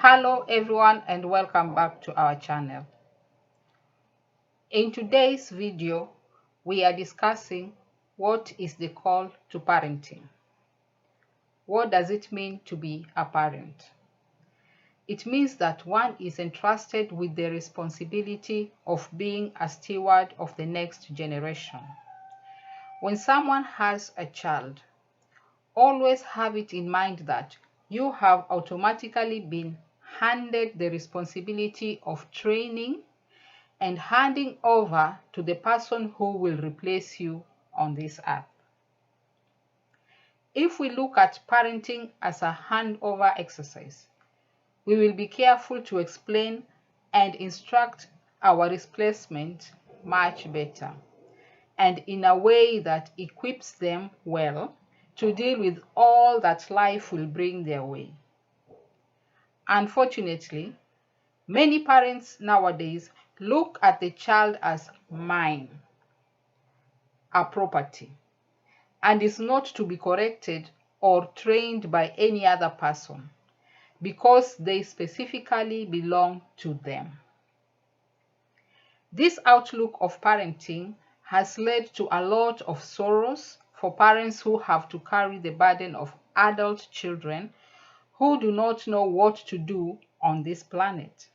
Hello everyone and welcome back to our channel. In today's video, we are discussing what is the call to parenting. What does it mean to be a parent? It means that one is entrusted with the responsibility of being a steward of the next generation. When someone has a child, always have it in mind that you have automatically been handed the responsibility of training and handing over to the person who will replace you on this earth. If we look at parenting as a handover exercise, we will be careful to explain and instruct our replacement much better and in a way that equips them well to deal with all that life will bring their way. Unfortunately, many parents nowadays look at the child as mine, a property, and is not to be corrected or trained by any other person because they specifically belong to them. This outlook of parenting has led to a lot of sorrows for parents who have to carry the burden of adult children who do not know what to do on this planet.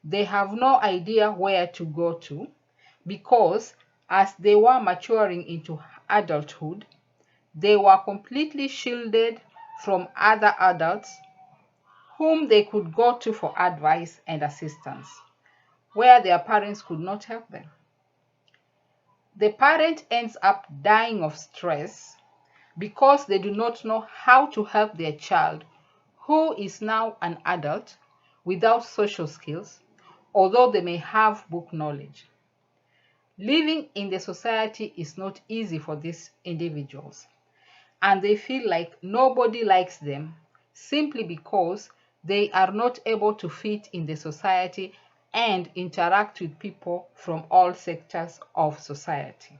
They have no idea where to go to because as they were maturing into adulthood, they were completely shielded from other adults whom they could go to for advice and assistance, where their parents could not help them. The parent ends up dying of stress because they do not know how to help their child, who is now an adult without social skills, although they may have book knowledge. Living in the society is not easy for these individuals, and they feel like nobody likes them simply because they are not able to fit in the society and interact with people from all sectors of society.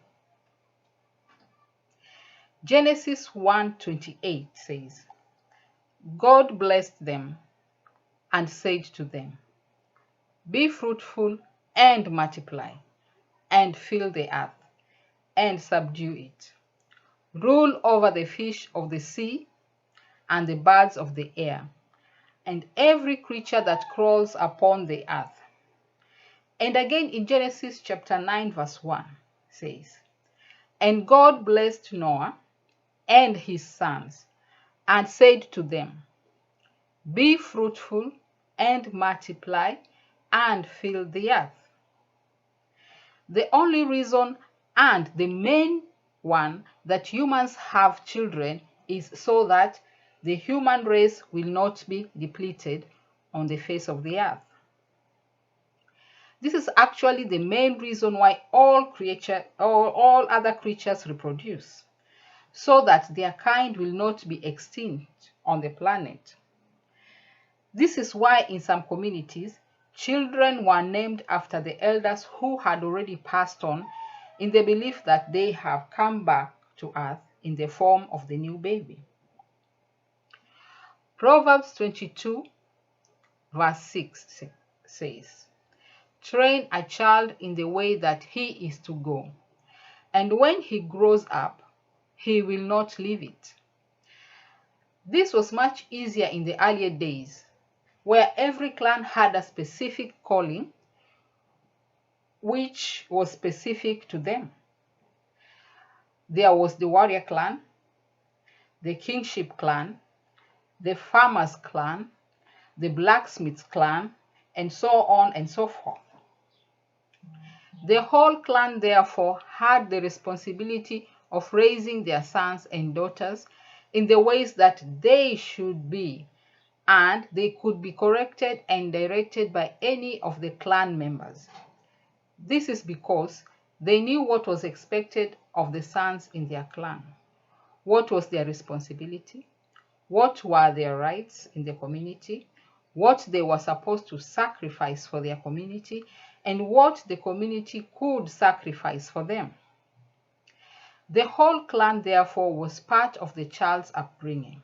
Genesis 1:28 says, God blessed them and said to them, be fruitful and multiply, and fill the earth, and subdue it. Rule over the fish of the sea, and the birds of the air, and every creature that crawls upon the earth. And again in Genesis chapter 9 verse 1 says, and God blessed Noah and his sons, and said to them, be fruitful and multiply, and fill the earth. The only reason and the main one that humans have children is so that the human race will not be depleted on the face of the earth. This is actually the main reason why all other creatures reproduce, so that their kind will not be extinct on the planet. This is why in some communities, children were named after the elders who had already passed on, in the belief that they have come back to earth in the form of the new baby. Proverbs 22 verse 6 says, train a child in the way that he is to go, and when he grows up, he will not leave it. This was much easier in the earlier days, where every clan had a specific calling which was specific to them. There was the warrior clan, the kingship clan, the farmer's clan, the blacksmith's clan, and so on and so forth. The whole clan therefore had the responsibility of raising their sons and daughters in the ways that they should be, and they could be corrected and directed by any of the clan members. This is because they knew what was expected of the sons in their clan, what was their responsibility, what were their rights in the community, what they were supposed to sacrifice for their community, and what the community could sacrifice for them. The whole clan, therefore, was part of the child's upbringing.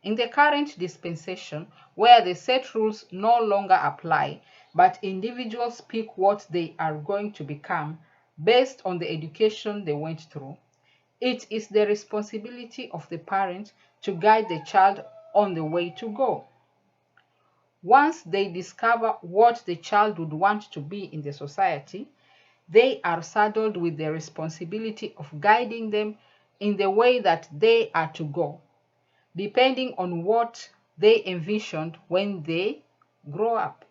In the current dispensation, where the set rules no longer apply, but individuals pick what they are going to become based on the education they went through, it is the responsibility of the parent to guide the child on the way to go. Once they discover what the child would want to be in the society, they are saddled with the responsibility of guiding them in the way that they are to go, depending on what they envisioned when they grow up.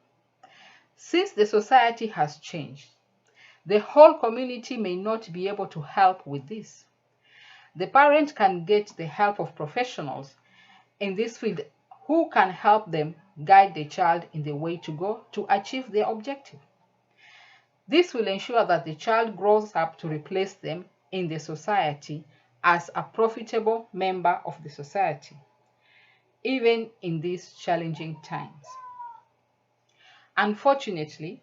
Since the society has changed, the whole community may not be able to help with this. The parent can get the help of professionals in this field who can help them guide the child in the way to go to achieve their objective. This will ensure that the child grows up to replace them in the society as a profitable member of the society, even in these challenging times. Unfortunately,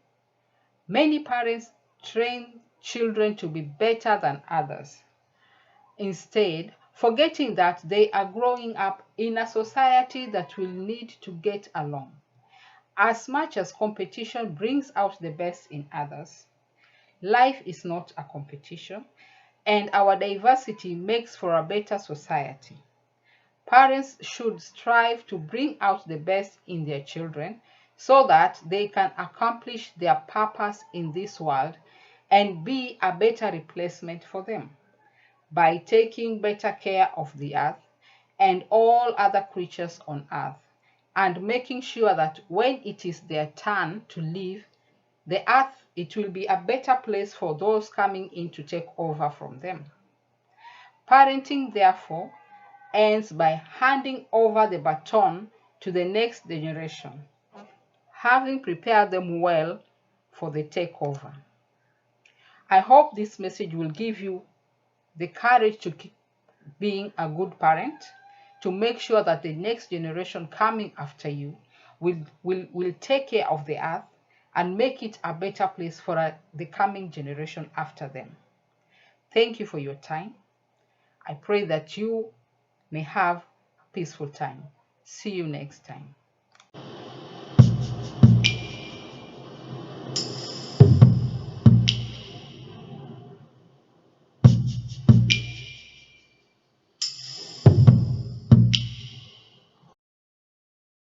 many parents train children to be better than others, instead forgetting that they are growing up in a society that will need to get along. As much as competition brings out the best in others, life is not a competition, and our diversity makes for a better society. Parents should strive to bring out the best in their children so that they can accomplish their purpose in this world and be a better replacement for them by taking better care of the earth and all other creatures on earth, and making sure that when it is their turn to leave the earth, it will be a better place for those coming in to take over from them. Parenting, therefore, ends by handing over the baton to the next generation, having prepared them well for the takeover. I hope this message will give you the courage to keep being a good parent, to make sure that the next generation coming after you will take care of the earth and make it a better place for the coming generation after them. Thank you for your time. I pray that you may have a peaceful time. See you next time.